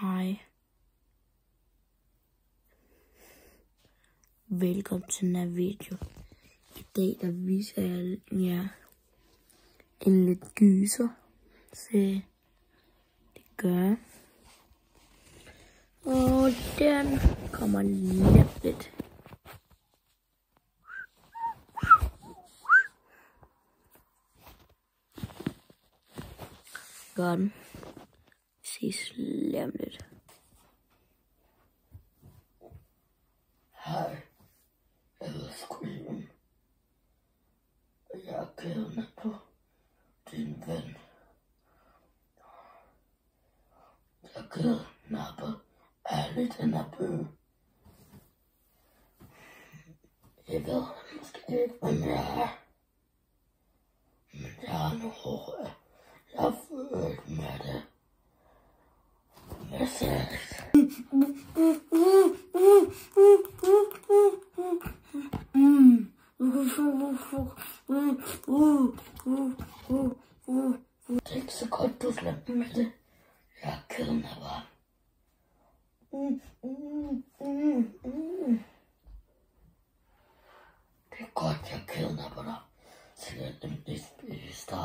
Hej. Velkommen til den her video. I dag der viser jeg jer en lidt gyser. Se, det gør. Og den kommer lidt. Gør den. Ses lidt. Hej, jeg hedder Squillen. Jeg er kidnappet din ven. Jeg kidnappet alle i den her by. Jeg ved måske ikke, hvem jeg er. Men jeg er nu hård. Jeg er født med det. Hvad siger jeg? Det er ikke så godt, du slipper med det. Jeg er kidnapper. Det er godt, jeg kidnapper dig. Så jeg nemlig spise dig.